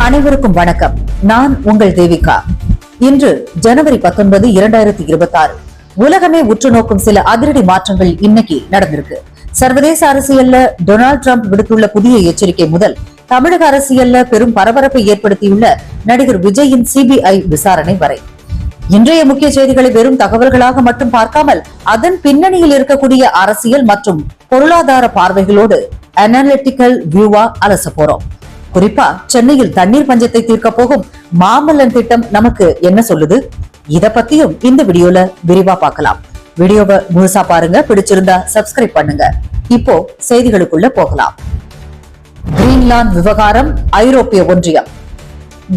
அனைவருக்கும் வணக்கம். நான் உங்கள் தேவிகா. இன்று ஜனவரி 19, 2026. உலகமே உற்று நோக்கும் சில அதிரடி மாற்றங்கள் இன்னைக்கு நடந்திருக்கு. சர்வதேச அரசியல்ல டொனால்ட் ட்ரம்ப் விடுத்துள்ள புதிய எச்சரிக்கை முதல் தமிழக அரசியல்ல பெரும் பரபரப்பை ஏற்படுத்தியுள்ள நடிகர் விஜயின் சிபிஐ விசாரணை வரை இன்றைய முக்கிய செய்திகளை வெறும் தகவல்களாக மட்டும் பார்க்காமல் அதன் பின்னணியில் இருக்கக்கூடிய அரசியல் மற்றும் பொருளாதார பார்வைகளோடு அனாலிட்டிக்கல் வியூவா அலச போறோம். குறிப்பா சென்னையில் தண்ணீர் பஞ்சத்தை தீர்க்க போகும் மாமல்லன் திட்டம் நமக்கு என்ன சொல்லுது, இத பத்தியும் இந்த வீடியோல விரிவா பார்க்கலாம். வீடியோவை முழுசா பாருங்க. பிடிச்சிருந்தா சப்ஸ்கிரைப் பண்ணுங்க. இப்போ செய்திகளுக்குள்ள போகலாம். கிரீன்லாந்து விவகாரம், ஐரோப்பிய ஒன்றியம்.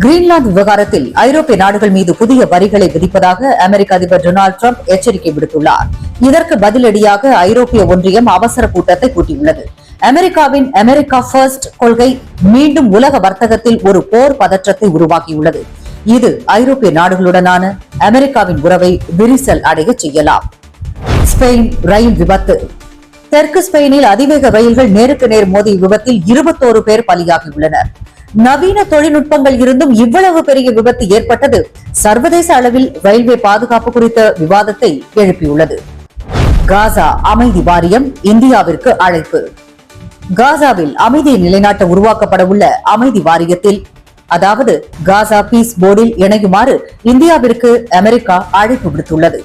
கிரீன்லாந்து விவகாரத்தில் ஐரோப்பிய நாடுகள் மீது புதிய வரிகளை விதிப்பதாக அமெரிக்க அதிபர் டொனால்ட் ட்ரம்ப் எச்சரிக்கை விடுத்துள்ளார். இதற்கு பதிலடியாக ஐரோப்பிய ஒன்றியம் அவசர கூட்டத்தை கூட்டியுள்ளது. அமெரிக்காவின் அமெரிக்கா ஃபர்ஸ்ட் கொள்கை மீண்டும் உலக வர்த்தகத்தில் ஒரு போர் பதற்றத்தை உருவாக்கியுள்ளது. இது ஐரோப்பிய நாடுகளுடனான அமெரிக்காவின் உறவை விரிசல் அடைய செய்யலாம். ஸ்பெயின் ரயில் விபத்து. தெற்கு ஸ்பெயினில் அதிவேக ரயில்கள் நேருக்கு நேர் மோதிய விபத்தில் 21 பேர் பலியாகியுள்ளனர். நவீன தொழில்நுட்பங்கள் இருந்தும் இவ்வளவு பெரிய விபத்து ஏற்பட்டது சர்வதேச அளவில் ரயில்வே பாதுகாப்பு குறித்த விவாதத்தை எழுப்பியுள்ளது. காசா அமைதி வாரியம் இந்தியாவிற்கு அழைப்பு. காசாவில் அமைதியை நிலைநாட்ட உருவாக்கப்பட உள்ள அமைதி வாரியத்தில், அதாவது காசா பீஸ் போர்டில் இணையுமாறு இந்தியாவிற்கு அமெரிக்கா அழைப்பு விடுத்துள்ளது.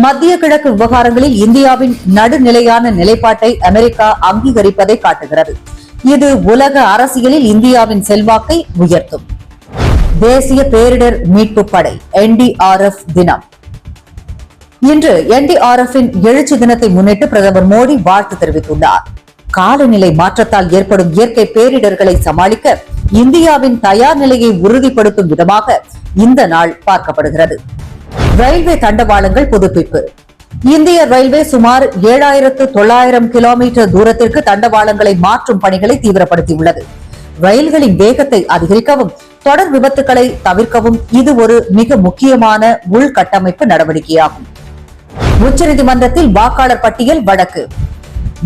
மத்திய கிழக்கு விவகாரங்களில் இந்தியாவின் நடுநிலையான நிலைப்பாட்டை அமெரிக்கா அங்கீகரிப்பதை காட்டுகிறது. இது உலக அரசியலில் இந்தியாவின் செல்வாக்கை உயர்த்தும். தேசிய பேரிடர் மீட்பு படை NDRF தினம். இன்று NDRF எழுச்சி தினத்தை முன்னிட்டு பிரதமர் மோடி வாழ்த்து தெரிவித்துள்ளார். காலநிலை மாற்றத்தால் ஏற்படும் இயற்கை பேரிடர்களை சமாளிக்க இந்தியாவின் தயார் நிலையை உறுதிப்படுத்தும் விதமாக இந்த நாள் பார்க்கப்படுகிறது. ரயில்வே தண்டவாளங்கள் புதுப்பிப்பு. இந்திய ரயில்வே சுமார் 7,900 கிலோமீட்டர் தூரத்திற்கு தண்டவாளங்களை மாற்றும் பணிகளை தீவிரப்படுத்தியுள்ளது. ரயில்களின் வேகத்தை அதிகரிக்கவும் தொடர் விபத்துக்களை தவிர்க்கவும் இது ஒரு மிக முக்கியமான உள்கட்டமைப்பு நடவடிக்கையாகும். உச்சநீதிமன்றத்தில் வாக்காளர் பட்டியல் வழக்கு.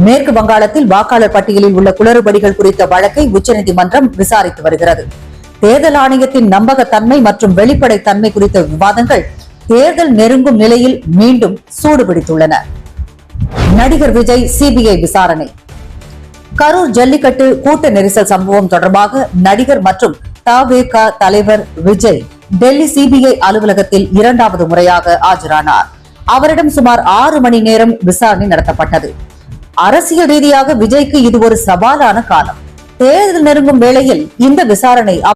மேற்கு வங்காளத்தில் வாக்காளர் பட்டியலில் உள்ள குளறுபடிகள் குறித்த வழக்கை உச்சநீதிமன்றம் விசாரித்து வருகிறது. தேர்தல் ஆணையத்தின் நம்பகத்தன்மை மற்றும் வெளிப்படைத்தன்மை குறித்த விவாதங்கள் தேர்தல் நெருங்கும் நிலையில் மீண்டும் சூடுபிடித்துள்ளன. நடிகர் விஜய் சிபிஐ விசாரணை. கரூர் ஜல்லிக்கட்டு கூட்ட நெரிசல் சம்பவம் தொடர்பாக நடிகர் மற்றும் தவேக தலைவர் விஜய் டெல்லி சிபிஐ அலுவலகத்தில் 2வது முறையாக ஆஜரானார். அவரிடம் சுமார் 6 மணி நேரம் விசாரணை நடத்தப்பட்டது. அரசியல் ரீதியாக விஜய்க்கு இது ஒரு சவாலான காலம். தேர்தல் நெருங்கும் வேளையில் இந்த விசாரணை